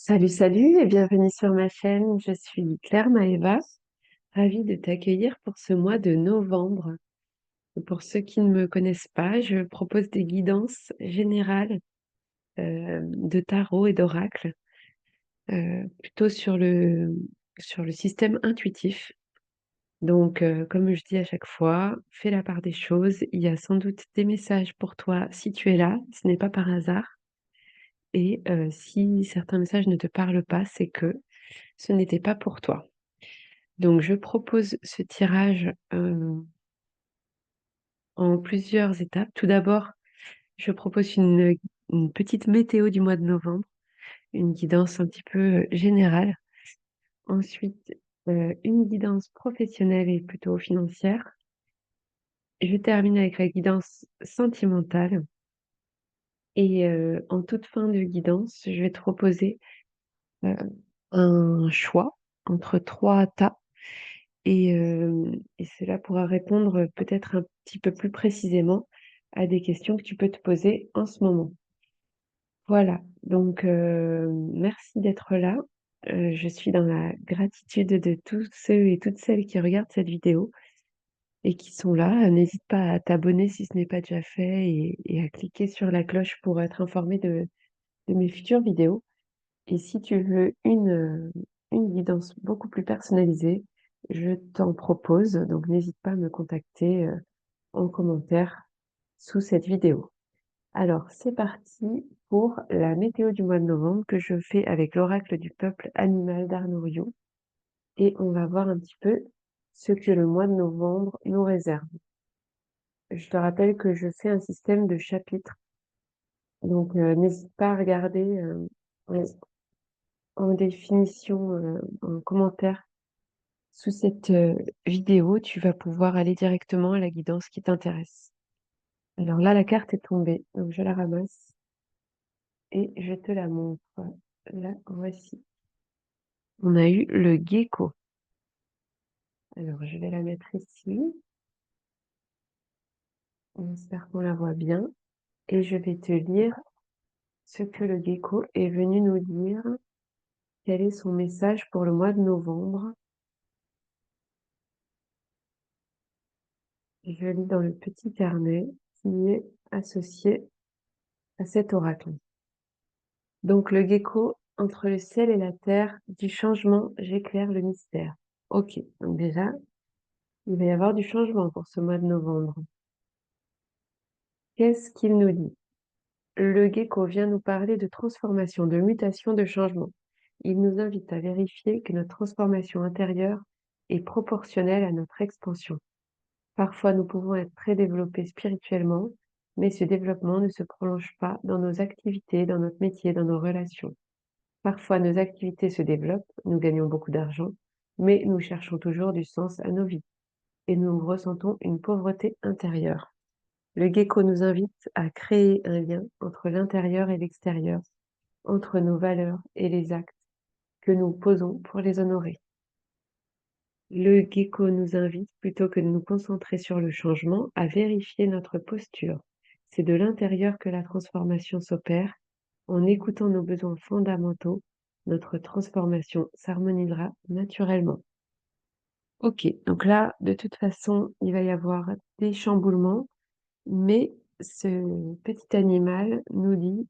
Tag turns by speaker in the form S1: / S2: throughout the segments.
S1: Salut, salut et bienvenue sur ma chaîne. Je suis Claire Maeva, ravie de t'accueillir pour ce mois de novembre. Pour ceux qui ne me connaissent pas, je propose des guidances générales de tarot et d'oracle, plutôt sur le système intuitif. Donc, comme je dis à chaque fois, fais la part des choses. Il y a sans doute des messages pour toi si tu es là. Ce n'est pas par hasard. Et si certains messages ne te parlent pas, c'est que ce n'était pas pour toi. Donc, je propose ce tirage en plusieurs étapes. Tout d'abord, je propose une petite météo du mois de novembre, une guidance un petit peu générale. Ensuite, une guidance professionnelle et plutôt financière. Je termine avec la guidance sentimentale. Et en toute fin de guidance, je vais te proposer euh, un choix entre trois tas. Et cela pourra répondre peut-être un petit peu plus précisément à des questions que tu peux te poser en ce moment. Voilà, donc merci d'être là. Je suis dans la gratitude de tous ceux et toutes celles qui regardent cette vidéo et qui sont là. N'hésite pas à t'abonner si ce n'est pas déjà fait et à cliquer sur la cloche pour être informé de mes futures vidéos. Et si tu veux une guidance beaucoup plus personnalisée, je t'en propose. Donc, n'hésite pas à me contacter en commentaire sous cette vidéo. Alors, c'est parti pour la météo du mois de novembre que je fais avec l'oracle du peuple animal d'Arnouriou. Et on va voir un petit peu ce que le mois de novembre nous réserve. Je te rappelle que je fais un système de chapitres. Donc, n'hésite pas à regarder en définition, en commentaire sous cette vidéo, tu vas pouvoir aller directement à la guidance qui t'intéresse. Alors là, la carte est tombée, donc je la ramasse et je te la montre. Là, voici. On a eu le gecko. Alors, je vais la mettre ici. On espère qu'on la voit bien. Et je vais te lire ce que le gecko est venu nous dire. Quel est son message pour le mois de novembre? Je lis dans le petit carnet qui est associé à cet oracle. Donc le gecko, entre le ciel et la terre, du changement, j'éclaire le mystère. Ok, donc déjà, il va y avoir du changement pour ce mois de novembre. Qu'est-ce qu'il nous dit? Le gecko vient nous parler de transformation, de mutation, de changement. Il nous invite à vérifier que notre transformation intérieure est proportionnelle à notre expansion. Parfois, nous pouvons être très développés spirituellement, mais ce développement ne se prolonge pas dans nos activités, dans notre métier, dans nos relations. Parfois, nos activités se développent, nous gagnons beaucoup d'argent, mais nous cherchons toujours du sens à nos vies et nous ressentons une pauvreté intérieure. Le gecko nous invite à créer un lien entre l'intérieur et l'extérieur, entre nos valeurs et les actes que nous posons pour les honorer. Le gecko nous invite, plutôt que de nous concentrer sur le changement, à vérifier notre posture. C'est de l'intérieur que la transformation s'opère. En écoutant nos besoins fondamentaux, notre transformation s'harmonisera naturellement. Ok, donc là, de toute façon, il va y avoir des chamboulements, mais ce petit animal nous dit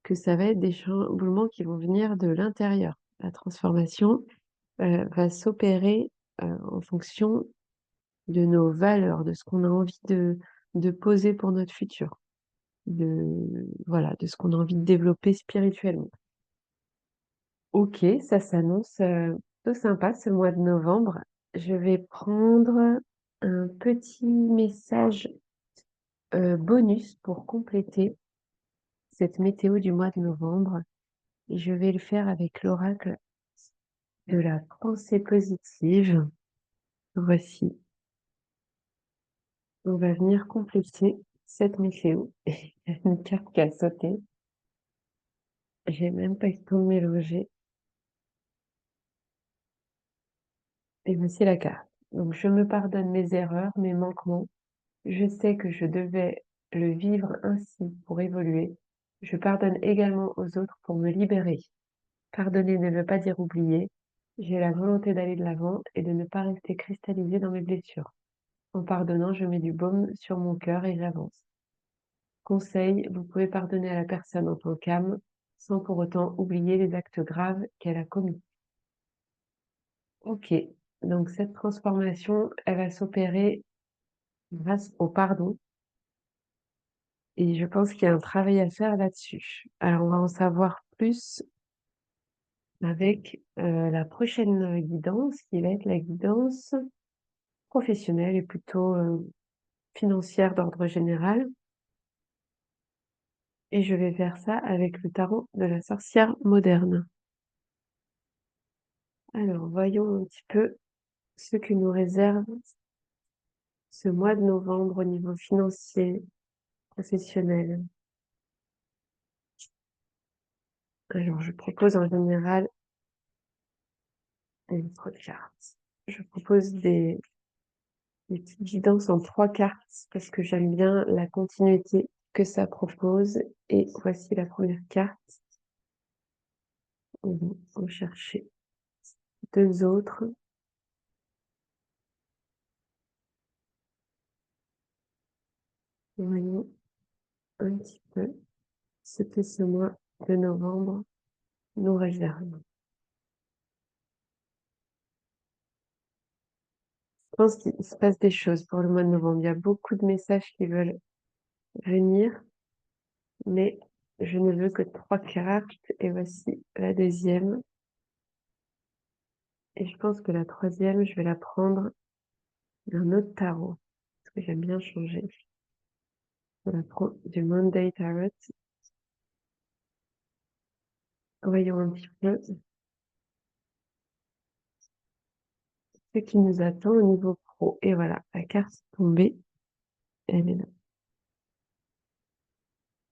S1: que ça va être des chamboulements qui vont venir de l'intérieur. La transformation va s'opérer en fonction de nos valeurs, de ce qu'on a envie de poser pour notre futur, voilà, de ce qu'on a envie de développer spirituellement. Ok, ça s'annonce plutôt sympa ce mois de novembre. Je vais prendre un petit message bonus pour compléter cette météo du mois de novembre. Et je vais le faire avec l'oracle de la pensée positive. Voici. On va venir compléter cette météo. Il y a une carte qui a sauté. J'ai même pas eu le temps de mélanger. Et voici la carte. Donc, je me pardonne mes erreurs, mes manquements. Je sais que je devais le vivre ainsi pour évoluer. Je pardonne également aux autres pour me libérer. Pardonner ne veut pas dire oublier. J'ai la volonté d'aller de l'avant et de ne pas rester cristallisée dans mes blessures. En pardonnant, je mets du baume sur mon cœur et j'avance. Conseil, vous pouvez pardonner à la personne en tant qu'âme, sans pour autant oublier les actes graves qu'elle a commis. Ok, donc cette transformation, elle va s'opérer grâce au pardon et je pense qu'il y a un travail à faire là-dessus. Alors on va en savoir plus avec la prochaine guidance qui va être la guidance professionnelle et plutôt financière d'ordre général. Et je vais faire ça avec le tarot de la sorcière moderne. Alors, voyons un petit peu ce que nous réserve ce mois de novembre au niveau financier, professionnel. Alors, je propose en général une cartes. Je propose des petites guidances en 3 cartes parce que j'aime bien la continuité que ça propose. Et voici la première carte. On va en chercher 2 autres. Voyons un petit peu ce que ce mois de novembre nous réserve. Je pense qu'il se passe des choses pour le mois de novembre. Il y a beaucoup de messages qui veulent venir, mais je ne veux que 3 cartes et voici la deuxième. Et je pense que la troisième, je vais la prendre d'un autre tarot, parce que j'aime bien changer. Je la prends du Monday Tarot. Voyons un petit peu ce qui nous attend au niveau pro. Et voilà, la carte est tombée. Elle est là.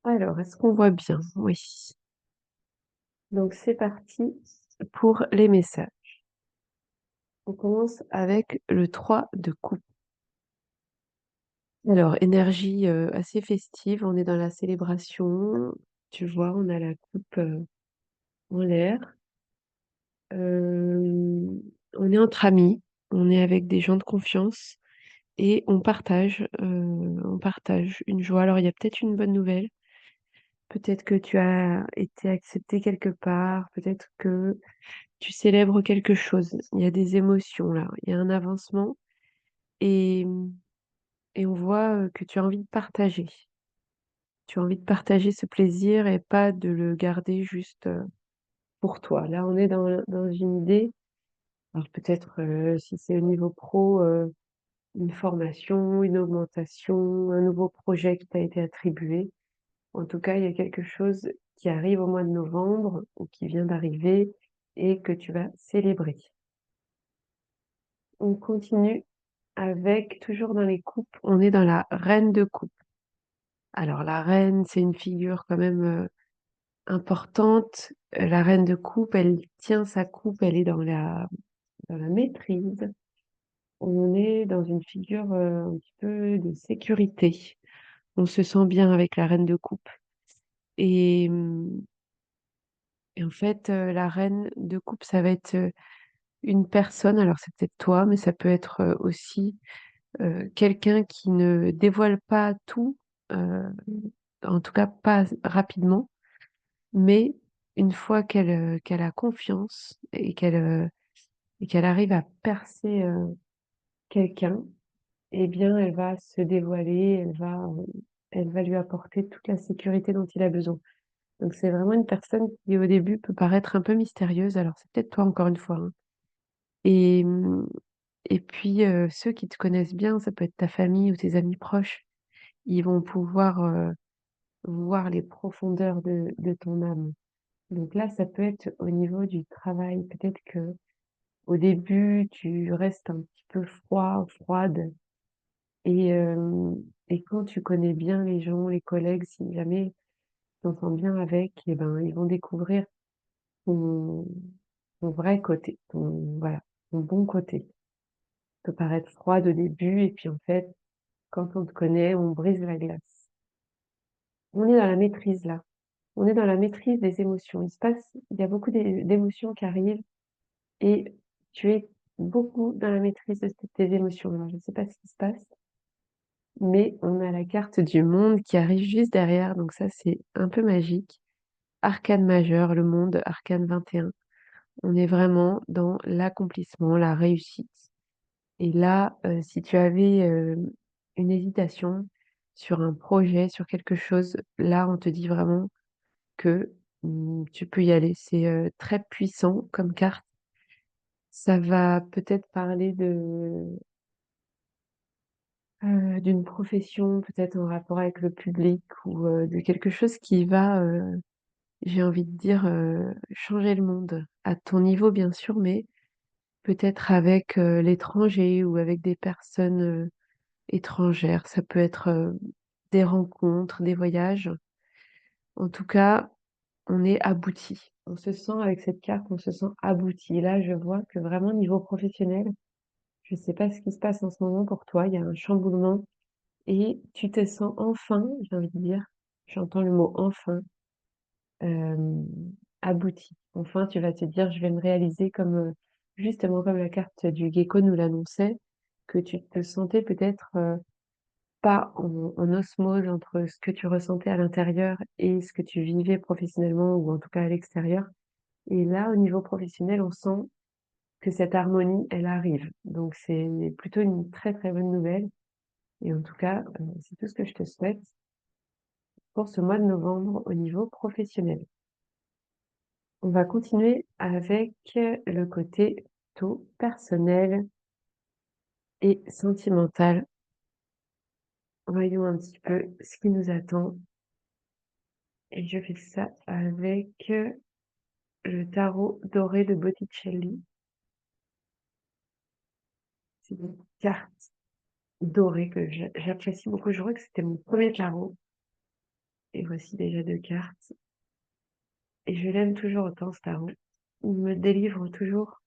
S1: Alors, est-ce qu'on voit bien? Oui. Donc, c'est parti pour les messages. On commence avec le 3 de coupe. Alors, énergie assez festive, on est dans la célébration. Tu vois, on a la coupe en l'air. On est entre amis, on est avec des gens de confiance et on partage une joie. Alors, il y a peut-être une bonne nouvelle. Peut-être que tu as été accepté quelque part, peut-être que tu célèbres quelque chose. Il y a des émotions là, il y a un avancement et, et on voit que tu as envie de partager. Tu as envie de partager ce plaisir et pas de le garder juste pour toi. Là, on est dans une idée. Alors peut-être si c'est au niveau pro, une formation, une augmentation, un nouveau projet qui t'a été attribué. En tout cas, il y a quelque chose qui arrive au mois de novembre ou qui vient d'arriver et que tu vas célébrer. On continue avec, toujours dans les coupes, on est dans la reine de coupe. Alors la reine, c'est une figure quand même importante. La reine de coupe, elle tient sa coupe, elle est dans la maîtrise. On est dans une figure un petit peu de sécurité. On se sent bien avec la reine de coupe. Et, et en fait, la reine de coupe, ça va être une personne, alors c'est peut-être toi, mais ça peut être aussi quelqu'un qui ne dévoile pas tout, euh, en tout cas pas rapidement, mais une fois qu'elle a confiance et qu'elle arrive à percer quelqu'un, eh bien, elle va se dévoiler, elle va lui apporter toute la sécurité dont il a besoin. Donc, c'est vraiment une personne qui, au début, peut paraître un peu mystérieuse. Alors, c'est peut-être toi, encore une fois, hein. Et, et puis, ceux qui te connaissent bien, ça peut être ta famille ou tes amis proches, ils vont pouvoir voir les profondeurs de ton âme. Donc là, ça peut être au niveau du travail. Peut-être que au début, tu restes un petit peu froid, froide. Et, et quand tu connais bien les gens, les collègues, si jamais tu t'entends bien avec, eh ben, ils vont découvrir ton, ton vrai côté, voilà, ton bon côté. Ça peut paraître froid au début, et puis en fait, quand on te connaît, on brise la glace. On est dans la maîtrise là. On est dans la maîtrise des émotions. Il y a beaucoup d'émotions qui arrivent et tu es beaucoup dans la maîtrise de tes émotions. Alors, je ne sais pas ce qui se passe, mais on a la carte du monde qui arrive juste derrière, donc ça, c'est un peu magique. Arcane majeur, le monde, arcane 21. On est vraiment dans l'accomplissement, la réussite. Et là, si tu avais une hésitation sur un projet, sur quelque chose, là, on te dit vraiment que tu peux y aller. C'est très puissant comme carte. Ça va peut-être parler d'une profession, peut-être en rapport avec le public ou de quelque chose qui va, j'ai envie de dire, changer le monde. À ton niveau, bien sûr, mais peut-être avec l'étranger ou avec des personnes étrangères. Ça peut être des rencontres, des voyages. En tout cas, on est abouti. On se sent avec cette carte, on se sent abouti. Là, je vois que vraiment niveau professionnel, je ne sais pas ce qui se passe en ce moment pour toi, il y a un chamboulement et tu te sens enfin, j'ai envie de dire, j'entends le mot enfin, hem, abouti. Enfin, tu vas te dire: «Je vais me réaliser» comme, justement comme la carte du gecko nous l'annonçait, que tu te sentais peut-être, pas en osmose entre ce que tu ressentais à l'intérieur et ce que tu vivais professionnellement ou en tout cas à l'extérieur. Et là, au niveau professionnel, on sent que cette harmonie, elle arrive. Donc c'est plutôt une très, très bonne nouvelle et en tout cas, c'est tout ce que je te souhaite pour ce mois de novembre au niveau professionnel. On va continuer avec le côté plutôt personnel et sentimental. Voyons un petit peu ce qui nous attend et je fais ça avec le tarot doré de Botticelli. C'est une carte dorée que j'apprécie beaucoup. Je crois que c'était mon premier tarot et voici déjà 2 cartes et je l'aime toujours autant ce tarot. Il me délivre toujours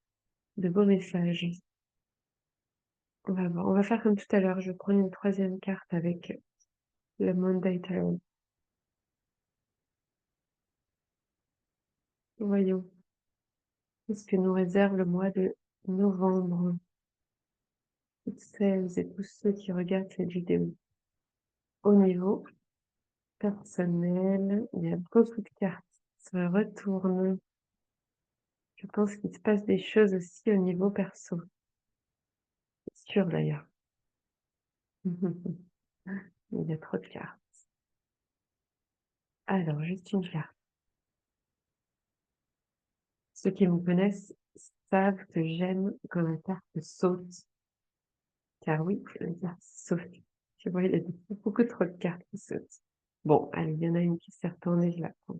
S1: de beaux messages. On va voir, on va faire comme tout à l'heure, je prends une troisième carte avec le Monday Tarot. Voyons, qu'est-ce que nous réserve le mois de novembre? Toutes celles et tous ceux qui regardent cette vidéo. Au niveau personnel, il y a beaucoup de cartes qui se retournent. Je pense qu'il se passe des choses aussi au niveau perso. C'est sûr d'ailleurs. Il y a trop de cartes. Alors, juste une carte. Ceux qui me connaissent savent que j'aime quand la carte saute. Car oui, la carte saute. Tu vois, il y a beaucoup trop de cartes qui sautent. Bon, allez, il y en a une qui s'est retournée, je la prends.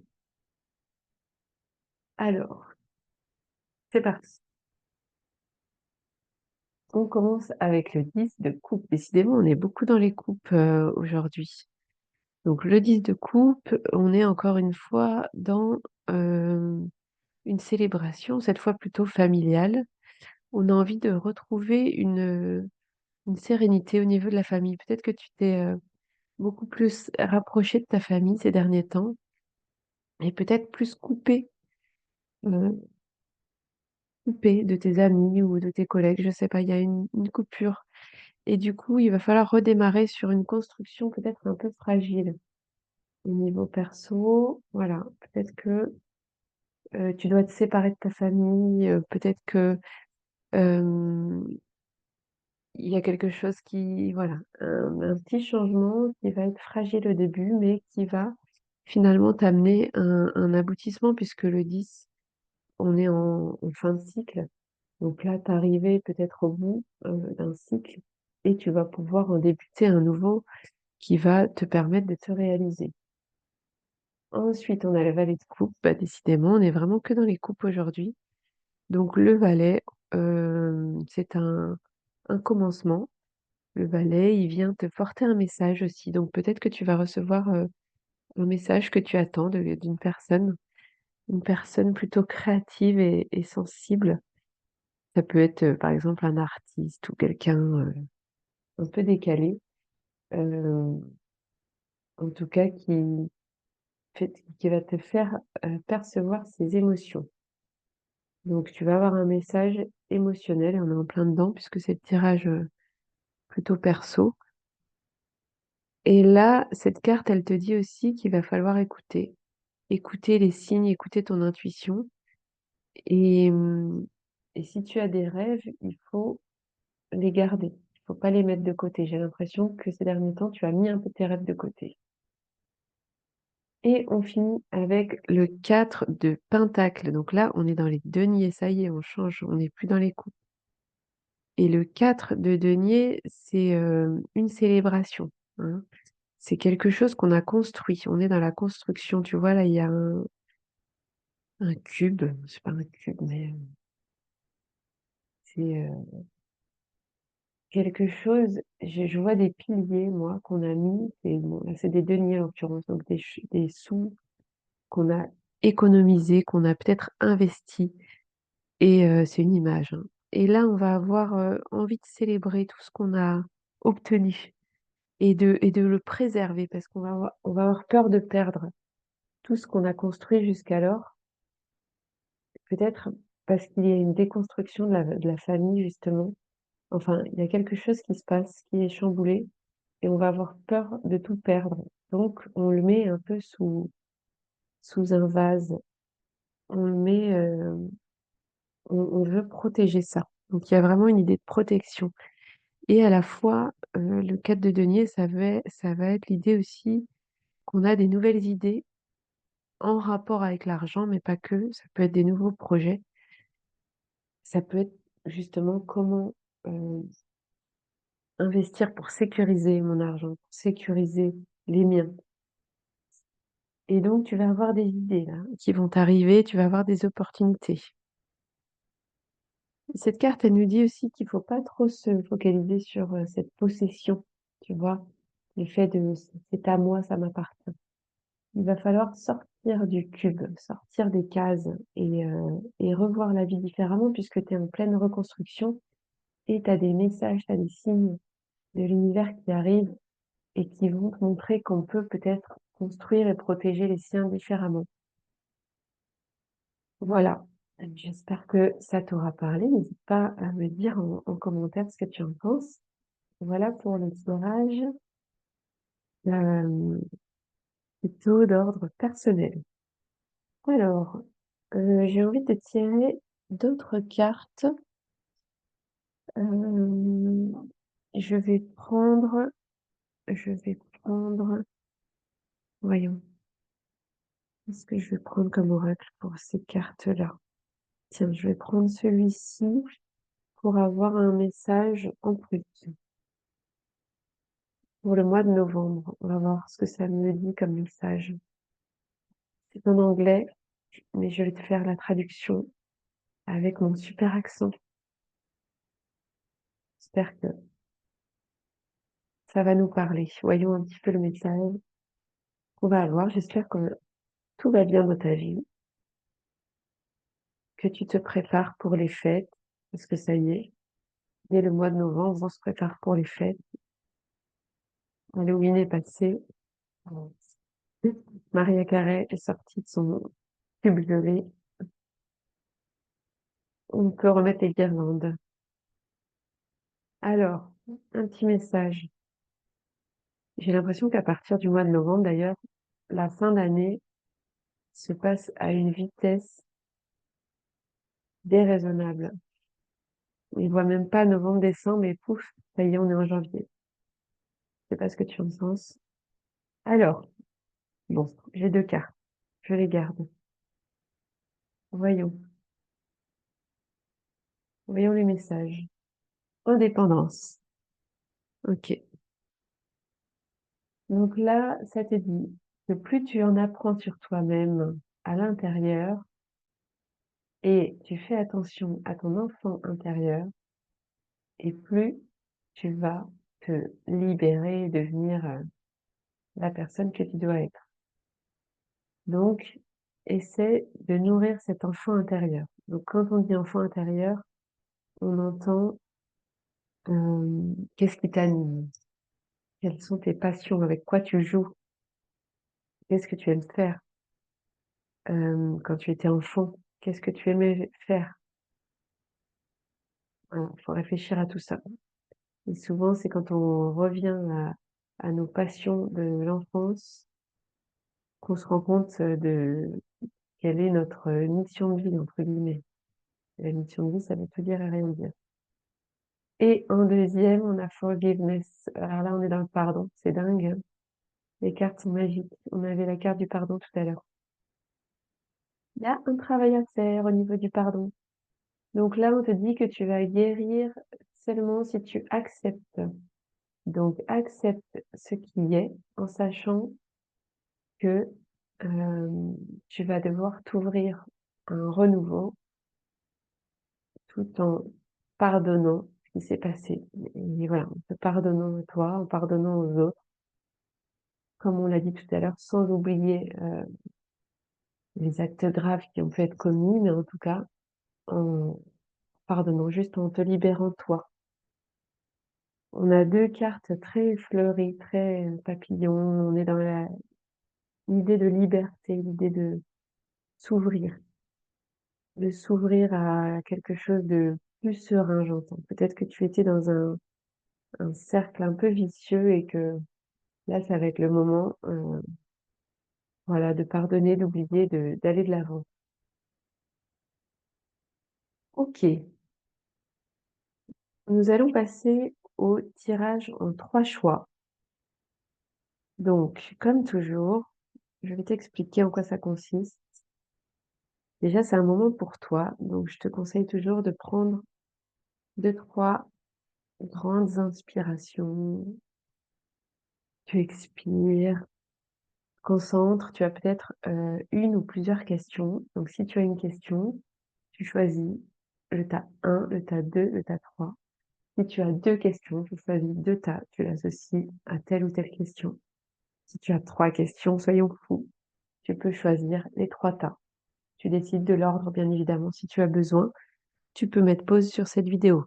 S1: Alors, c'est parti. On commence avec le 10 de coupe. Décidément, on est beaucoup dans les coupes aujourd'hui. Donc le 10 de coupe, on est encore une fois dans une célébration, cette fois plutôt familiale. On a envie de retrouver une sérénité au niveau de la famille. Peut-être que tu t'es beaucoup plus rapproché de ta famille ces derniers temps et peut-être plus euh, coupé de tes amis ou de tes collègues. Je sais pas, il y a une coupure. Et du coup, il va falloir redémarrer sur une construction peut-être un peu fragile. Au niveau perso, voilà, peut-être que tu dois te séparer de ta famille, peut-être que il y a quelque chose qui, voilà, un petit changement qui va être fragile au début, mais qui va finalement t'amener un aboutissement, puisque le 10, on est en fin de cycle. Donc là, tu arrivé peut-être au bout d'un cycle et tu vas pouvoir en débuter un nouveau qui va te permettre de te réaliser. Ensuite, on a le valet de coupe. Bah, décidément, on est vraiment que dans les coupes aujourd'hui. Donc le valet, c'est un commencement. Le valet, il vient te porter un message aussi. Donc peut-être que tu vas recevoir un message que tu attends une personne plutôt créative et sensible. Ça peut être par exemple un artiste ou quelqu'un un peu décalé, en tout cas qui qui va te faire percevoir ses émotions. Donc tu vas avoir un message émotionnel, et on est en plein dedans puisque c'est le tirage plutôt perso. Et là, cette carte, elle te dit aussi qu'il va falloir écouter. Écouter les signes, écouter ton intuition. Et, et si tu as des rêves, il faut les garder. Il faut pas les mettre de côté. J'ai l'impression que ces derniers temps, tu as mis un peu tes rêves de côté. Et on finit avec le 4 de Pentacle. Donc là, on est dans les deniers. Ça y est, on change. On n'est plus dans les coups. Et le 4 de denier, c'est une célébration, hein. C'est quelque chose qu'on a construit. On est dans la construction. Tu vois, là, il y a un cube. C'est pas un cube, mais c'est quelque chose. Je vois des piliers, moi, qu'on a mis. Bon, là, c'est des deniers, en l'occurrence. Donc, des sous qu'on a économisés, qu'on a peut-être investis. Et c'est une image, hein. Et là, on va avoir envie de célébrer tout ce qu'on a obtenu et de le préserver parce on va avoir peur de perdre tout ce qu'on a construit jusqu'alors. Peut-être parce qu'il y a une déconstruction de la famille, justement. Enfin, il y a quelque chose qui se passe, qui est chamboulé, et on va avoir peur de tout perdre. Donc, on le met un peu sous un vase. On le met, on veut protéger ça. Donc, il y a vraiment une idée de protection. Et à la fois, le 4 de denier, ça va être l'idée aussi qu'on a des nouvelles idées en rapport avec l'argent, mais pas que. Ça peut être des nouveaux projets. Ça peut être justement comment investir pour sécuriser mon argent, pour sécuriser les miens. Et donc, tu vas avoir des idées là qui vont t'arriver, tu vas avoir des opportunités. Cette carte, elle nous dit aussi qu'il faut pas trop se focaliser sur cette possession, tu vois, le fait de c'est à moi, ça m'appartient. Il va falloir sortir du cube, sortir des cases et revoir la vie différemment puisque tu es en pleine reconstruction et tu as des messages, tu as des signes de l'univers qui arrivent et qui vont te montrer qu'on peut peut-être construire et protéger les siens différemment. Voilà. J'espère que ça t'aura parlé. N'hésite pas à me dire en commentaire ce que tu en penses. Voilà pour le tirage euh, plutôt d'ordre personnel. Alors, j'ai envie de tirer d'autres cartes. Euh, je vais prendre, je vais prendre, voyons, qu'est-ce que je vais prendre comme oracle pour ces cartes-là? Tiens, je vais prendre celui-ci pour avoir un message en plus pour le mois de novembre. On va voir ce que ça me dit comme message. C'est en anglais, mais je vais te faire la traduction avec mon super accent. J'espère que ça va nous parler. Voyons un petit peu le message qu'on va avoir. J'espère que tout va bien dans ta vie, que tu te prépares pour les fêtes, parce que ça y est, dès le mois de novembre, on se prépare pour les fêtes. Halloween est passé. Maria Carey est sortie de son tube de lait. On peut remettre les guirlandes. Alors, un petit message. J'ai l'impression qu'à partir du mois de novembre, d'ailleurs, la fin d'année se passe à une vitesse déraisonnable. On ne voit même pas novembre, décembre, et pouf, ça y est, on est en janvier. Je sais pas ce que tu en penses. Alors, bon, j'ai deux cartes. Je les garde. Voyons. Voyons les messages. Indépendance. Ok. Donc là, ça te dit que plus tu en apprends sur toi-même à l'intérieur et tu fais attention à ton enfant intérieur, et plus tu vas te libérer et devenir la personne que tu dois être. Donc, essaie de nourrir cet enfant intérieur. Donc, quand on dit enfant intérieur, on entend qu'est-ce qui t'anime, quelles sont tes passions, avec quoi tu joues, qu'est-ce que tu aimes faire. quand tu étais enfant? Qu'est-ce que tu aimais faire? Voilà, faut réfléchir à tout ça et souvent, c'est quand on revient à nos passions de l'enfance qu'on se rend compte, de quelle est notre, «mission de vie» entre guillemets. La mission de vie, ça veut tout dire et rien dire. Et en deuxième, on a forgiveness. Alors là, on est dans le pardon, c'est dingue, hein. Les cartes sont magiques. On avait la carte du pardon tout à l'heure. Il y a un travail à faire au niveau du pardon. Donc là, on te dit que tu vas guérir seulement si tu acceptes. Donc accepte ce qui est en sachant que, tu vas devoir t'ouvrir à un renouveau tout en pardonnant ce qui s'est passé et voilà, en te pardonnant à toi, en pardonnant aux autres, comme on l'a dit tout à l'heure, sans oublier, les actes graves qui ont pu être commis, mais en tout cas, en pardonnant, juste en te libérant toi. On a 2 cartes très fleuries, très, papillons, on est dans la l'idée de liberté, l'idée de s'ouvrir à quelque chose de plus serein, j'entends. Peut-être que tu étais dans un cercle un peu vicieux et que là, ça va être le moment, voilà, de pardonner, d'oublier, d'aller de l'avant. OK, nous allons passer au tirage en 3 choix. Donc, comme toujours, je vais t'expliquer en quoi ça consiste. Déjà, c'est un moment pour toi, donc je te conseille toujours de prendre 2-3 grandes inspirations. Tu expires, concentre, tu as peut-être, 1 ou plusieurs questions. Donc si tu as une question, tu choisis le tas 1, le tas 2, le tas 3. Si tu as 2 questions, tu choisis 2 tas, tu l'associes à telle ou telle question. Si tu as 3 questions, soyons fous, tu peux choisir les 3 tas. Tu décides de l'ordre, bien évidemment. Si tu as besoin, tu peux mettre pause sur cette vidéo.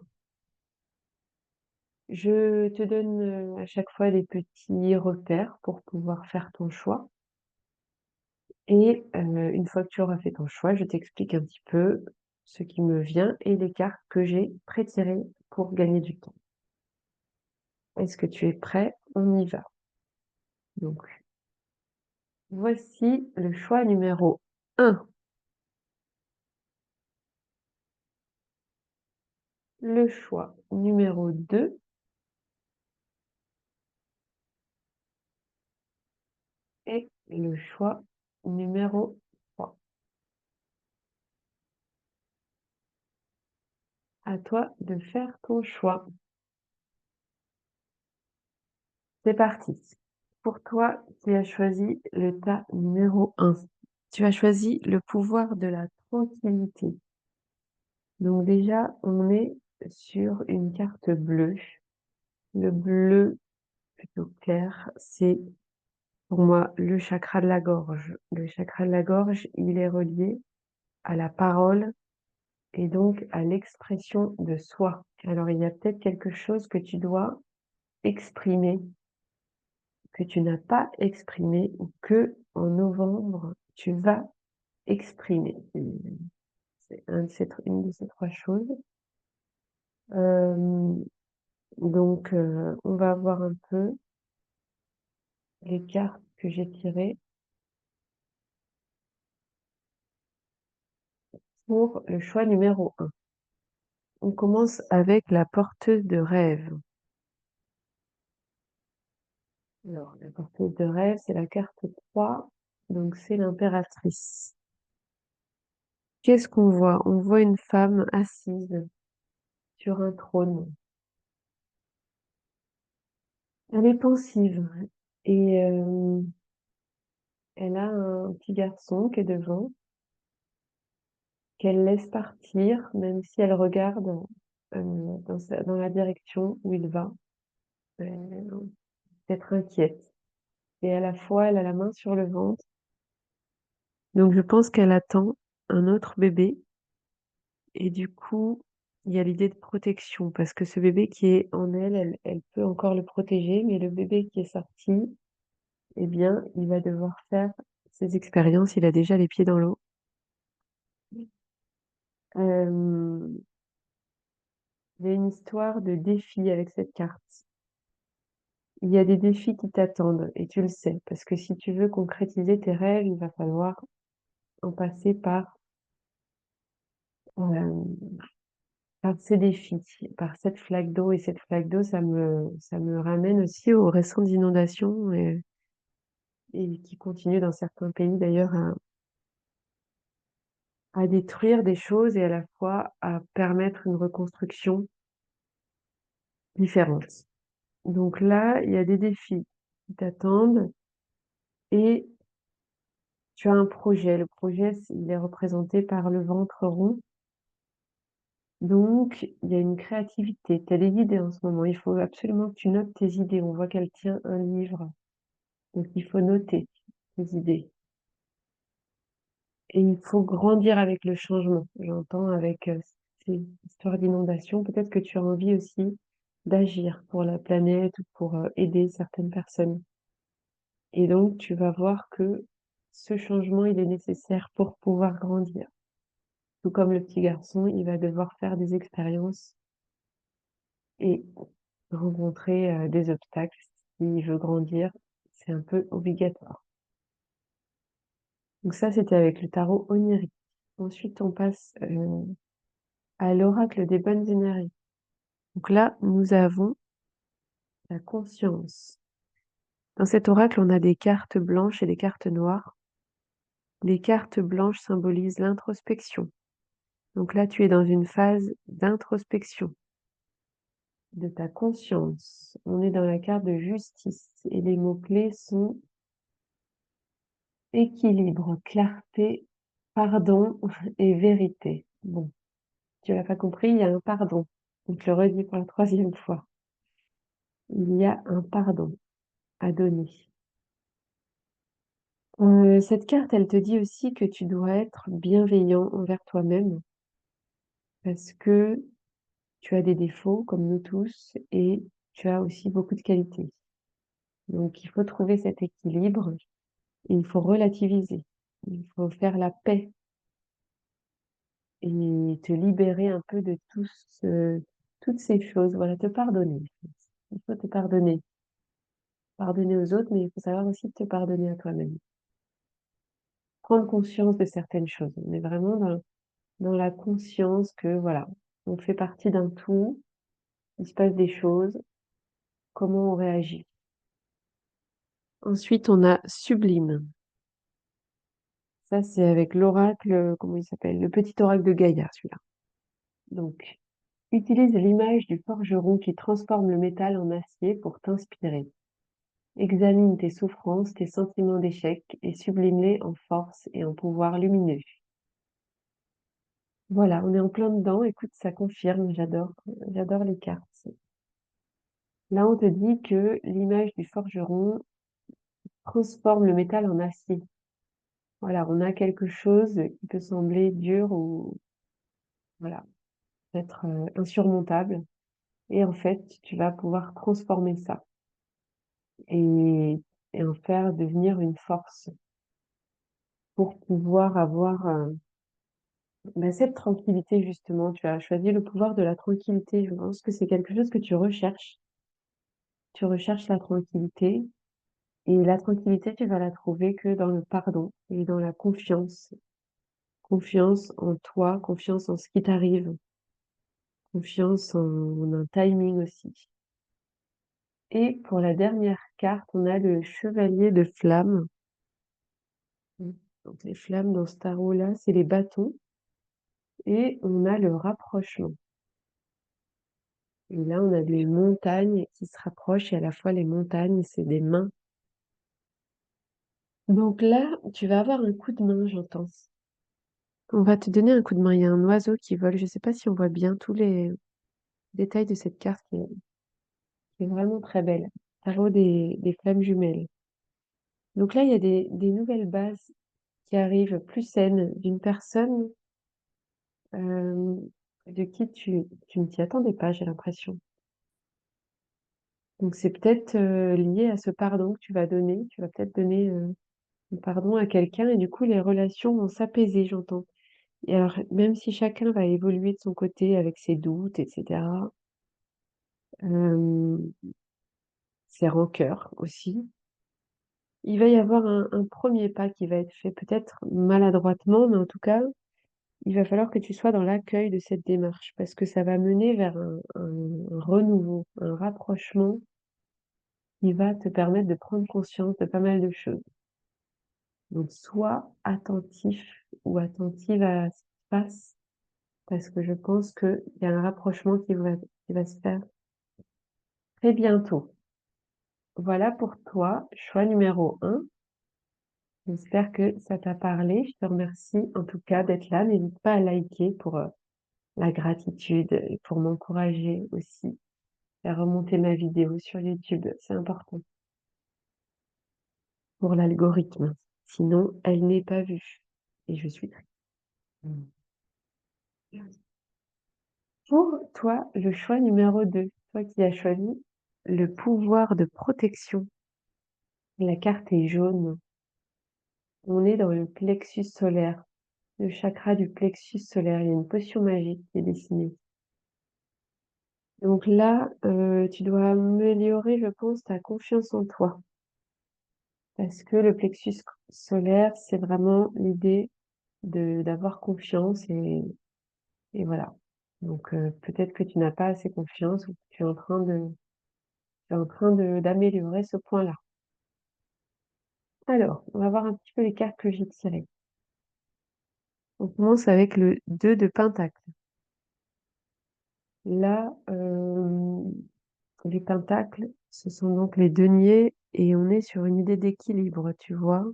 S1: Je te donne, à chaque fois des petits repères pour pouvoir faire ton choix et une fois que tu auras fait ton choix, je t'explique un petit peu ce qui me vient et les cartes que j'ai pré-tirées pour gagner du temps. Est-ce que tu es prêt? On y va. Donc voici le choix numéro 1, le choix numéro 2 et le choix numéro 3. À toi de faire ton choix. C'est parti. Pour toi qui as choisi le tas numéro 1, tu as choisi le pouvoir de la tranquillité. Donc déjà, on est sur une carte bleue. Le bleu plutôt clair, c'est pour moi le chakra de la gorge. Le chakra de la gorge, il est relié à la parole et donc à l'expression de soi. Alors il y a peut-être quelque chose que tu dois exprimer, que tu n'as pas exprimé ou que en novembre tu vas exprimer. C'est une de ces 3 choses. Donc on va voir un peu les cartes que j'ai tirées pour le choix numéro 1. On commence avec la porteuse de rêve. Alors, la porteuse de rêve, c'est la carte 3, donc c'est l'impératrice. Qu'est-ce qu'on voit? On voit une femme assise sur un trône. Elle est pensive et elle a un petit garçon qui est devant, qu'elle laisse partir, même si elle regarde, dans la direction où il va. Peut-être inquiète et à la fois, elle a la main sur le ventre. Donc je pense qu'elle attend un autre bébé et du coup, il y a l'idée de protection parce que ce bébé qui est en elle, elle peut encore le protéger, mais le bébé qui est sorti, eh bien, il va devoir faire ses expériences, il a déjà les pieds dans l'eau. Euh, il y a une histoire de défi avec cette carte. Il y a des défis qui t'attendent et tu le sais, parce que si tu veux concrétiser tes rêves, il va falloir en passer euh, par ces défis, par cette flaque d'eau. Et cette flaque d'eau, ça me ramène aussi aux récentes inondations et qui continuent dans certains pays d'ailleurs à détruire des choses et à la fois à permettre une reconstruction différente. Donc là, il y a des défis qui t'attendent et tu as un projet. Le projet, il est représenté par le ventre rond. Donc, il y a une créativité. Tu as des idées en ce moment. Il faut absolument que tu notes tes idées. On voit qu'elle tient un livre. Donc, il faut noter tes idées. Et il faut grandir avec le changement. J'entends avec ces histoires d'inondation, peut-être que tu as envie aussi d'agir pour la planète ou pour aider certaines personnes. Et donc, tu vas voir que ce changement, il est nécessaire pour pouvoir grandir. Tout comme le petit garçon, il va devoir faire des expériences et rencontrer des obstacles s'il veut grandir. C'est un peu obligatoire. Donc ça, c'était avec le tarot onirique. Ensuite, on passe à l'oracle des bonnes énergies. Donc là, nous avons la conscience. Dans cet oracle, on a des cartes blanches et des cartes noires. Les cartes blanches symbolisent l'introspection. Donc là, tu es dans une phase d'introspection de ta conscience. On est dans la carte de justice et les mots-clés sont équilibre, clarté, pardon et vérité. Bon, tu l'as pas compris, il y a un pardon. Donc je le redis pour la troisième fois. Il y a un pardon à donner. Cette carte, elle te dit aussi que tu dois être bienveillant envers toi-même parce que tu as des défauts comme nous tous et tu as aussi beaucoup de qualités. Donc il faut trouver cet équilibre et il faut relativiser. Il faut faire la paix et te libérer un peu de toutes ces choses. Voilà, te pardonner. Il faut te pardonner. Pardonner aux autres, mais il faut savoir aussi te pardonner à toi-même. Prendre conscience de certaines choses. On est vraiment dans la conscience que, voilà, on fait partie d'un tout, il se passe des choses, comment on réagit. Ensuite, on a sublime. Ça, c'est avec l'oracle, comment il s'appelle? Le petit oracle de Gaïa, celui-là. Donc, utilise l'image du forgeron qui transforme le métal en acier pour t'inspirer. Examine tes souffrances, tes sentiments d'échec et sublime-les en force et en pouvoir lumineux. Voilà, on est en plein dedans. Écoute, ça confirme, j'adore les cartes. Là, on te dit que l'image du forgeron transforme le métal en acier. Voilà, on a quelque chose qui peut sembler dur ou, voilà, être insurmontable. Et en fait, tu vas pouvoir transformer ça et, et en faire devenir une force pour pouvoir avoir cette tranquillité, justement. Tu as choisi le pouvoir de la tranquillité. Je pense que c'est quelque chose que tu recherches. Tu recherches la tranquillité. Et la tranquillité, tu vas la trouver que dans le pardon et dans la confiance. Confiance en toi, confiance en ce qui t'arrive, confiance en un timing aussi. Et pour la dernière carte, on a le chevalier de flammes. Donc les flammes dans ce tarot-là, c'est les bâtons. Et on a le rapprochement. Et là, on a des montagnes qui se rapprochent et à la fois les montagnes, c'est des mains. Donc là, tu vas avoir un coup de main, j'entends. On va te donner un coup de main. Il y a un oiseau qui vole. Je ne sais pas si on voit bien tous les détails de cette carte qui est vraiment très belle. Tarot des flammes jumelles. Donc là, il y a des nouvelles bases qui arrivent plus saines d'une personne euh, de qui tu ne t'y attendais pas, j'ai l'impression. Donc c'est peut-être lié à ce pardon que tu vas donner. Tu vas peut-être donner pardon à quelqu'un et du coup les relations vont s'apaiser, j'entends. Et alors même si chacun va évoluer de son côté avec ses doutes et cetera, hem, ses rancœurs aussi, il va y avoir un 1er pas qui va être fait, peut-être maladroitement, mais en tout cas, il va falloir que tu sois dans l'accueil de cette démarche parce que ça va mener vers un renouveau, un rapprochement qui va te permettre de prendre conscience de pas mal de choses. Donc sois attentif ou attentive à ce qui se passe parce que je pense qu'il y a un rapprochement qui va se faire très bientôt. Voilà pour toi, choix numéro 1. J'espère que ça t'a parlé. Je te remercie en tout cas d'être là. N'hésite pas à liker pour, la gratitude et pour m'encourager aussi à remonter ma vidéo sur YouTube. C'est important pour l'algorithme. Sinon, elle n'est pas vue et je suis triste. Pour toi, le choix numéro 2, toi qui as choisi le pouvoir de protection. La carte est jaune. On est dans le plexus solaire, le chakra du plexus solaire. Il y a une potion magique qui est dessinée. Donc là, tu dois améliorer, je pense, ta confiance en toi. Parce que le plexus solaire, c'est vraiment l'idée d'avoir confiance et voilà. Donc peut-être que tu n'as pas assez confiance ou que tu es en train d'améliorer ce point-là. Alors, on va voir un petit peu les cartes que j'ai tirées. On commence avec le 2 de pentacle. Là, les pentacles, ce sont donc les deniers et on est sur une idée d'équilibre, tu vois?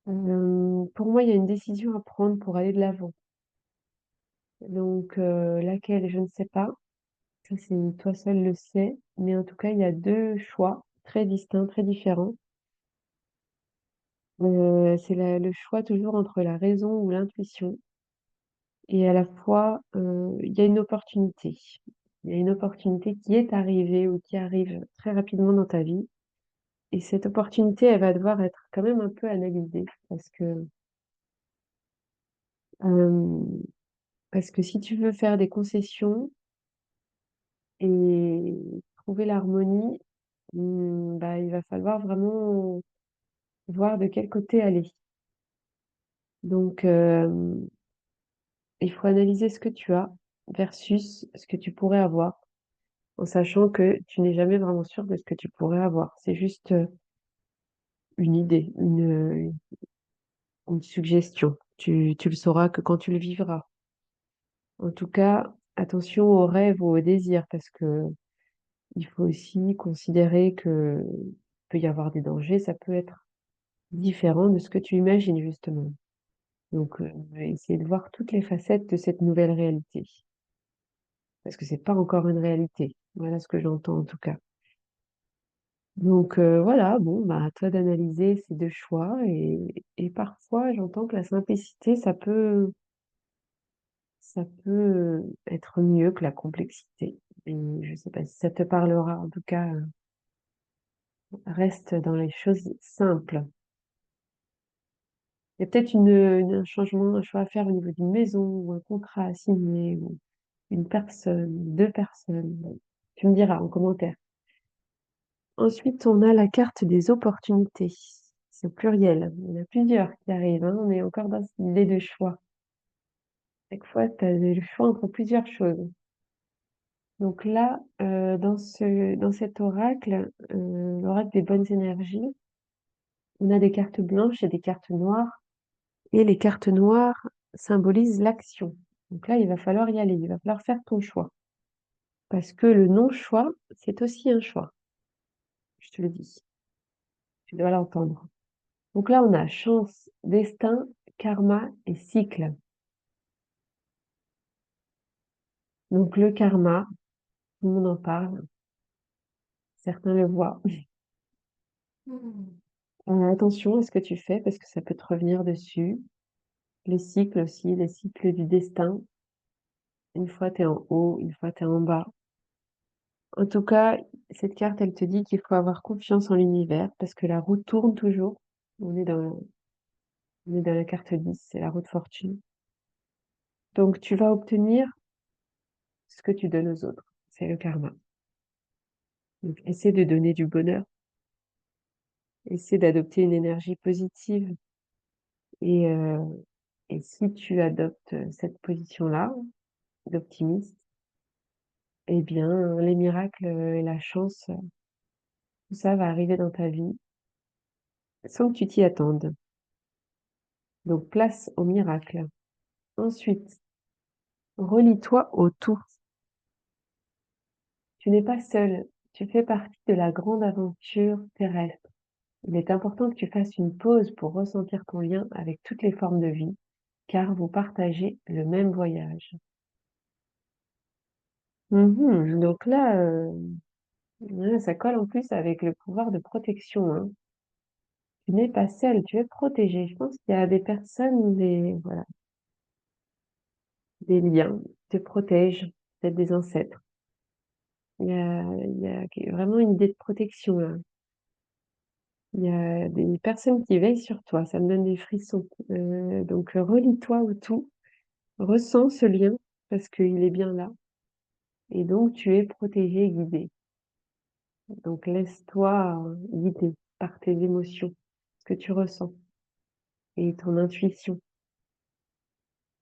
S1: Pour moi, il y a une décision à prendre pour aller de l'avant. Donc laquelle? Je ne sais pas. Ça, c'est toi seul le sais. Mais en tout cas, il y a 2 choix très distincts, très différents. C'est le choix toujours entre la raison ou l'intuition et à la fois, il y a une opportunité. Il y a une opportunité qui est arrivée ou qui arrive très rapidement dans ta vie et cette opportunité, elle va devoir être quand même un peu analysée hem, parce que si tu veux faire des concessions et trouver l'harmonie, bah, il va falloir vraiment voir de quel côté aller. Donc il faut analyser ce que tu as versus ce que tu pourrais avoir, en sachant que tu n'es jamais vraiment sûr de ce que tu pourrais avoir. C'est juste, une idée, une suggestion. Tu le sauras que quand tu le vivras. En tout cas, attention aux rêves ou aux désirs parce que il faut aussi considérer que peut y avoir des dangers, ça peut être différent de ce que tu imagines justement. Donc, essayer de voir toutes les facettes de cette nouvelle réalité. Parce que c'est pas encore une réalité. Voilà ce que j'entends en tout cas. Donc, voilà, bon, bah, à toi d'analyser ces 2 choix et parfois j'entends que la simplicité, ça peut être mieux que la complexité. Et je sais pas si ça te parlera. En tout cas, reste dans les choses simples. Il y a peut-être un changement, un choix à faire au niveau d'une maison ou un contrat à signer ou une personne, 2 personnes. Tu me diras en commentaire. Ensuite, on a la carte des opportunités. C'est au pluriel. Il y en a plusieurs qui arrivent, hein. On est encore dans cette idée de choix. Chaque fois, tu as le choix entre plusieurs choses. Donc là, dans cet oracle, l'oracle des bonnes énergies, on a des cartes blanches et des cartes noires. Et les cartes noires symbolisent l'action. Donc là, il va falloir y aller. Il va falloir faire ton choix. Parce que le non-choix, c'est aussi un choix. Je te le dis. Tu dois l'entendre. Donc là, on a chance, destin, karma et cycle. Donc le karma, tout le monde en parle, certains le voient. Attention à ce que tu fais parce que ça peut te revenir dessus. Les cycles aussi, les cycles du destin. Une fois tu es en haut, une fois tu es en bas. En tout cas, cette carte, elle te dit qu'il faut avoir confiance en l'univers parce que la roue tourne toujours. On est dans, on est dans la carte 10, c'est la roue de fortune. Donc, tu vas obtenir ce que tu donnes aux autres. C'est le karma. Donc, essaie de donner du bonheur, essaie d'adopter une énergie positive. Et, euh, et si tu adoptes cette position-là, d'optimiste, eh bien, les miracles et la chance, tout ça va arriver dans ta vie sans que tu t'y attendes. Donc, place au miracle. Ensuite, relie-toi au tout. Tu n'es pas seul. Tu fais partie de la grande aventure terrestre. Il est important que tu fasses une pause pour ressentir ton lien avec toutes les formes de vie, car vous partagez le même voyage. Donc là, ouais, ça colle en plus avec le pouvoir de protection, hein. Tu n'es pas seul, tu es protégé. Je pense qu'il y a des personnes, voilà, des liens qui te protègent, peut-être des ancêtres. Il y a vraiment une idée de protection là. Il y a des personnes qui veillent sur toi, ça me donne des frissons. Donc relie-toi au tout, ressens ce lien parce qu'il est bien là. Et donc tu es protégé et guidé. Donc laisse-toi guider par tes émotions, ce que tu ressens et ton intuition.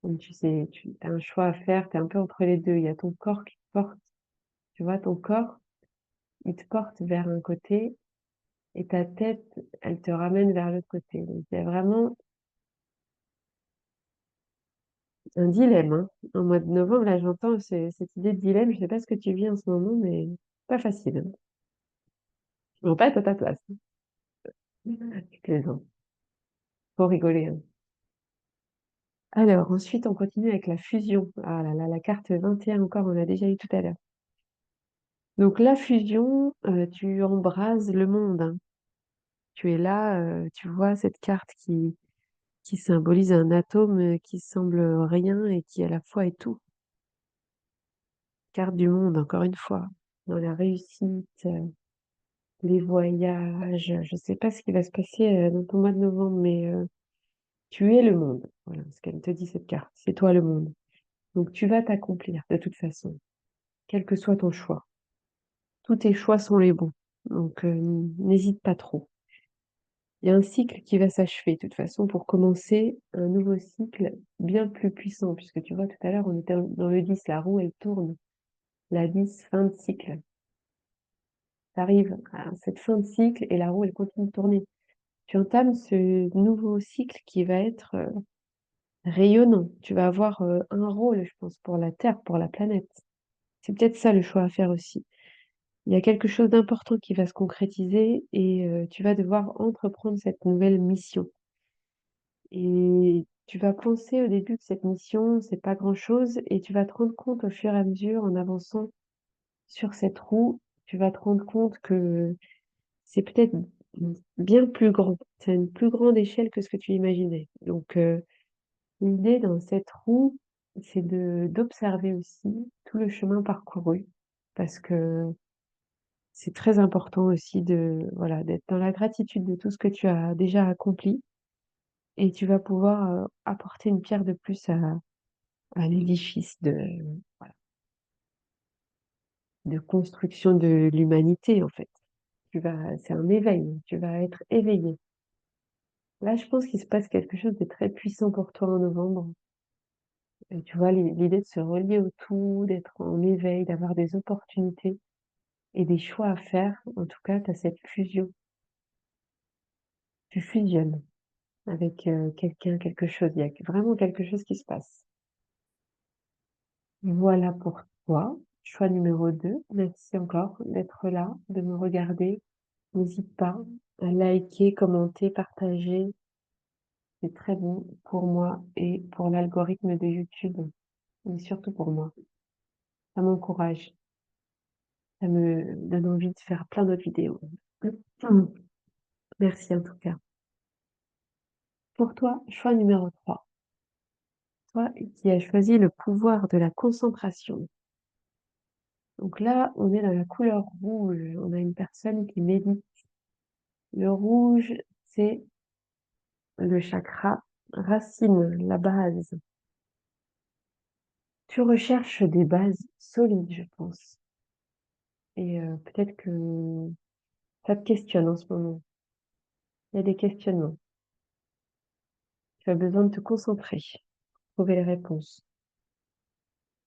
S1: Donc tu sais, tu as un choix à faire, tu es un peu entre les deux. Il y a ton corps qui te porte. Tu vois, ton corps, il te porte vers un côté et ta tête, elle te ramène vers l'autre côté. Donc il y a vraiment un dilemme, hein. En mois de novembre, là, j'entends cette idée de dilemme. Je sais pas ce que tu vis en ce moment, mais pas facile, hein. Je ne pas être à ta place. Je plaisante. Faut rigoler, hein. Alors, ensuite, on continue avec la fusion. Ah là là, la carte 21 encore, on l'a déjà eu tout à l'heure. Donc, la fusion, tu embrases le monde, hein. Tu es là, tu vois cette carte qui symbolise un atome qui semble rien et qui à la fois est tout. Carte du monde, encore une fois, dans la réussite, les voyages. Je sais pas ce qui va se passer dans ton mois de novembre, mais tu es le monde. Voilà ce qu'elle te dit cette carte. C'est toi le monde. Donc tu vas t'accomplir de toute façon, quel que soit ton choix. Tous tes choix sont les bons. Donc n'hésite pas trop. Il y a un cycle qui va s'achever de toute façon pour commencer un nouveau cycle bien plus puissant, puisque tu vois tout à l'heure on était dans le 10, la roue elle tourne. La 10, fin de cycle. Tu arrives à cette fin de cycle et la roue elle continue de tourner. Tu entames ce nouveau cycle qui va être rayonnant. Tu vas avoir un rôle, je pense, pour la Terre, pour la planète. C'est peut-être ça le choix à faire aussi. Il y a quelque chose d'important qui va se concrétiser et tu vas devoir entreprendre cette nouvelle mission. Et tu vas penser au début que cette mission, c'est pas grand-chose et tu vas te rendre compte au fur et à mesure, en avançant sur cette roue, tu vas te rendre compte que c'est peut-être bien plus grand. C'est à une plus grande échelle que ce que tu imaginais. Donc, l'idée dans cette roue, c'est de d'observer aussi tout le chemin parcouru parce que c'est très important aussi de voilà, d'être dans la gratitude de tout ce que tu as déjà accompli et tu vas pouvoir, apporter une pierre de plus à l'édifice voilà, de construction de l'humanité, en fait. C'est un éveil, tu vas être éveillé. Là, je pense qu'il se passe quelque chose de très puissant pour toi en novembre. Et tu vois, l'idée de se relier au tout, d'être en éveil, d'avoir des opportunités et des choix à faire. En tout cas, tu as cette fusion. Tu fusionnes avec quelqu'un, quelque chose. Il y a vraiment quelque chose qui se passe. Voilà pour toi. Choix numéro 2. Merci encore d'être là, de me regarder. N'hésite pas à liker, commenter, partager. C'est très bon pour moi et pour l'algorithme de YouTube, mais surtout pour moi. Ça m'encourage. Ça me donne envie de faire plein d'autres vidéos. Merci en tout cas. Pour toi, choix numéro 3. Toi qui as choisi le pouvoir de la concentration. Donc là, on est dans la couleur rouge. On a une personne qui médite. Le rouge, c'est le chakra racine, la base. Tu recherches des bases solides, je pense. Et peut-être que ça te questionne en ce moment. Il y a des questionnements. Tu as besoin de te concentrer, trouver les réponses.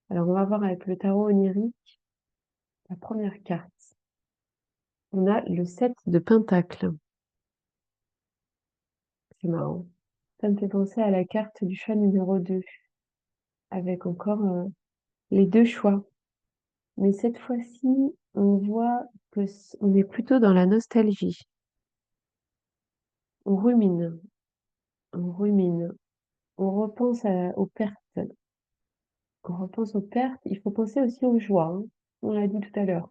S1: Alors, on va voir avec le tarot onirique, la première carte. On a le 7 de Pentacle. C'est marrant. Ça me fait penser à la carte du choix numéro 2, avec encore les deux choix. Mais cette fois-ci, on voit que on est plutôt dans la nostalgie. On rumine, on rumine, on repense aux pertes. On repense aux pertes, il faut penser aussi aux joies, hein. On l'a dit tout à l'heure.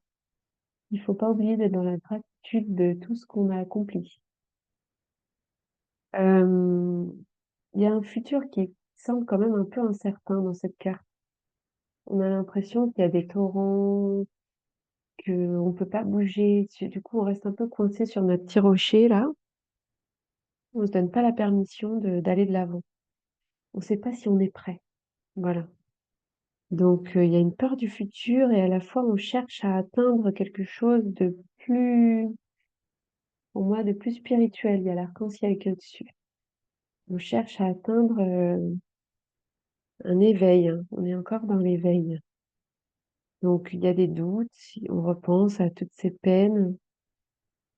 S1: Il faut pas oublier d'être dans la gratitude de tout ce qu'on a accompli. Il y a un futur qui semble quand même un peu incertain dans cette carte. On a l'impression qu'il y a des torrents, qu'on peut pas bouger. Du coup, on reste un peu coincé sur notre petit rocher, là. On se donne pas la permission d'aller de l'avant. On sait pas si on est prêt. Voilà. Donc, il y a une peur du futur et à la fois, on cherche à atteindre quelque chose de plus, pour moi, de plus spirituel. Il y a l'arc-en-ciel qui est au-dessus. On cherche à atteindre un éveil, hein. On est encore dans l'éveil. Donc, il y a des doutes, on repense à toutes ces peines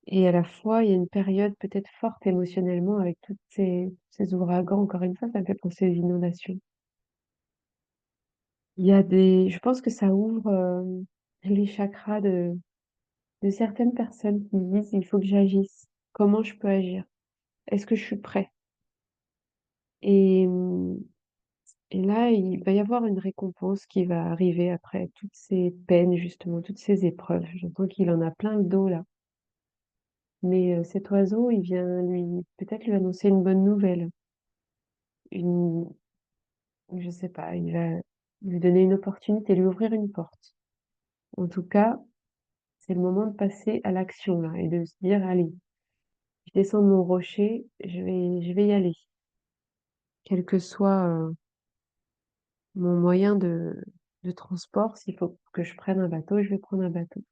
S1: et à la fois, il y a une période peut-être forte émotionnellement avec toutes ces ouragans. Encore une fois, ça me fait penser aux inondations. Je pense que ça ouvre les chakras de certaines personnes qui me disent, il faut que j'agisse. Comment je peux agir? Est-ce que je suis prêt? Et, hum, et là, il va y avoir une récompense qui va arriver après toutes ces peines, justement, toutes ces épreuves. J'entends qu'il en a plein le dos là. Mais cet oiseau, il vient peut-être lui annoncer une bonne nouvelle. Une, je sais pas, il va lui donner une opportunité, lui ouvrir une porte. En tout cas, c'est le moment de passer à l'action là et de se dire, allez, je descends de mon rocher, je vais y aller. Quel que soit mon moyen de transport, s'il faut que je prenne un bateau, je vais prendre un bateau.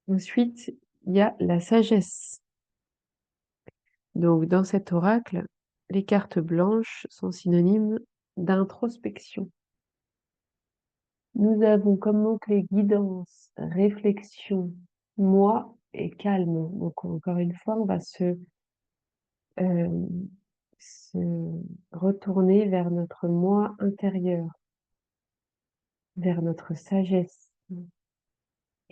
S1: Ensuite, il y a la sagesse. Donc, dans cet oracle, les cartes blanches sont synonymes d'introspection. Nous avons comme mots-clés guidance, réflexion, moi et calme. Donc, encore une fois, on va euh, se retourner vers notre moi intérieur, vers notre sagesse.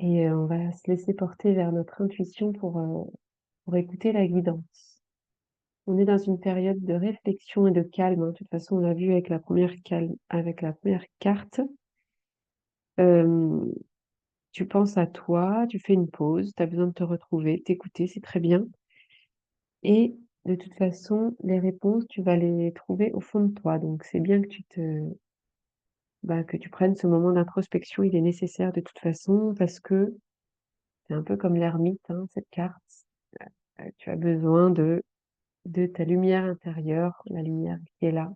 S1: Et on va se laisser porter vers notre intuition pour écouter la guidance. On est dans une période de réflexion et de calme, hein. De toute façon, on l'a vu avec la première carte. Euh, Tu penses à toi, tu fais une pause, tu as besoin de te retrouver, t'écouter, c'est très bien. Et de toute façon, les réponses, tu vas les trouver au fond de toi. Donc, c'est bien que que tu prennes ce moment d'introspection. Il est nécessaire de toute façon parce que c'est un peu comme l'ermite, hein, cette carte. Tu as besoin de ta lumière intérieure, la lumière qui est là,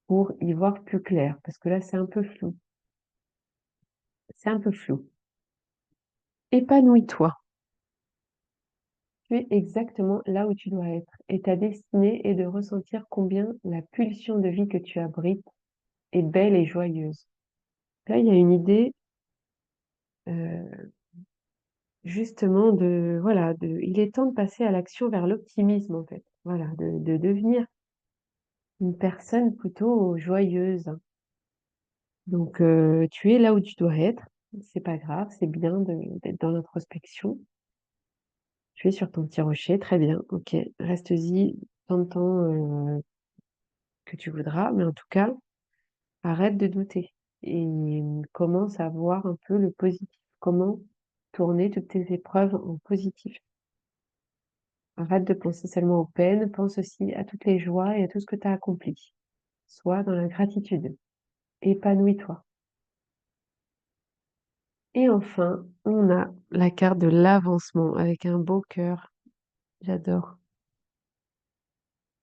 S1: pour y voir plus clair. Parce que là, c'est un peu flou. C'est un peu flou. Épanouis-toi. Tu es exactement là où tu dois être. Et ta destinée est de ressentir combien la pulsion de vie que tu abrites est belle et joyeuse. Là, il y a une idée, euh, justement, il est temps de passer à l'action vers l'optimisme, en fait. Voilà, de devenir une personne plutôt joyeuse. Donc, tu es là où tu dois être. C'est pas grave, c'est bien d'être dans l'introspection. Tu es sur ton petit rocher, très bien. Ok, reste-y tant de temps que tu voudras, mais en tout cas, arrête de douter et commence à voir un peu le positif. Comment tourner toutes tes épreuves en positif. Arrête de penser seulement aux peines, pense aussi à toutes les joies et à tout ce que tu as accompli. Sois dans la gratitude. Épanouis-toi. Et enfin, on a la carte de l'avancement avec un beau cœur. J'adore.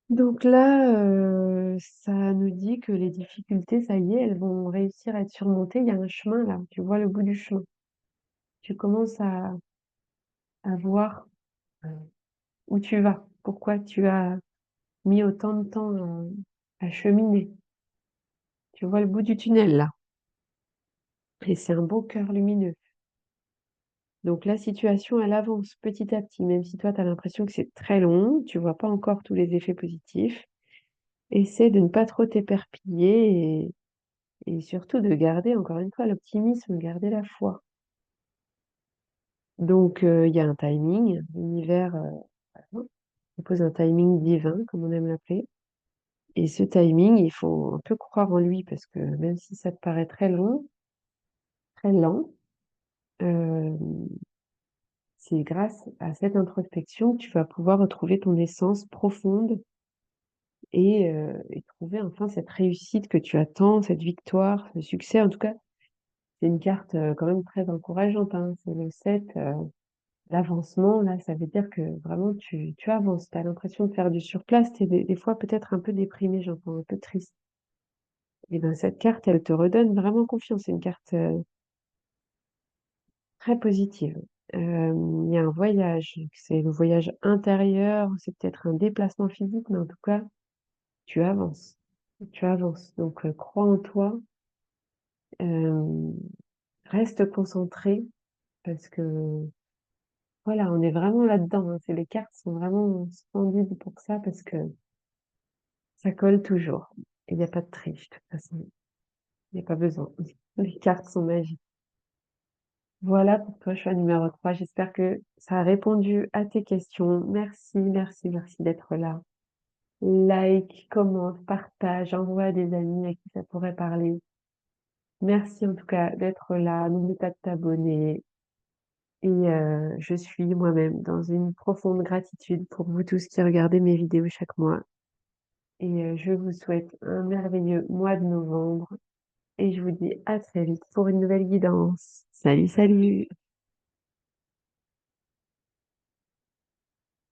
S1: Donc là, ça nous dit que les difficultés, ça y est, elles vont réussir à être surmontées. Il y a un chemin là, tu vois le bout du chemin. Tu commences à voir où tu vas, pourquoi tu as mis autant de temps à cheminer. Tu vois le bout du tunnel là. Et c'est un beau cœur lumineux. Donc la situation, elle avance petit à petit, même si toi, tu as l'impression que c'est très long, tu vois pas encore tous les effets positifs. Essaie de ne pas trop t'éperpiller et surtout de garder, encore une fois, l'optimisme, garder la foi. Donc, il y a un timing, l'univers propose un timing divin, comme on aime l'appeler. Et ce timing, il faut un peu croire en lui, parce que même si ça te paraît très long, très lent, euh, c'est grâce à cette introspection que tu vas pouvoir retrouver ton essence profonde et trouver enfin cette réussite que tu attends, cette victoire, ce succès. En tout cas, c'est une carte quand même très encourageante, hein. C'est le 7, l'avancement, là, ça veut dire que vraiment tu avances. Tu as l'impression de faire du surplace. Tu es des fois peut-être un peu déprimé, j'entends, un peu triste. Et bien, cette carte, elle te redonne vraiment confiance. C'est une carte très positive. Il y a un voyage, c'est le voyage intérieur, c'est peut-être un déplacement physique, mais en tout cas, tu avances. Tu avances. Donc, crois en toi, euh, reste concentré parce que voilà, on est vraiment là-dedans, hein. C'est les cartes sont vraiment splendides pour ça parce que ça colle toujours. Il n'y a pas de triche, de toute façon. Il n'y a pas besoin. Les cartes sont magiques. Voilà pour toi, choix numéro 3. J'espère que ça a répondu à tes questions. Merci, merci, merci d'être là. Like, commente, partage, envoie à des amis à qui ça pourrait parler. Merci en tout cas d'être là. N'oublie pas de t'abonner. Je suis moi-même dans une profonde gratitude pour vous tous qui regardez mes vidéos chaque mois. Je vous souhaite un merveilleux mois de novembre et je vous dis à très vite pour une nouvelle guidance. Salut, salut!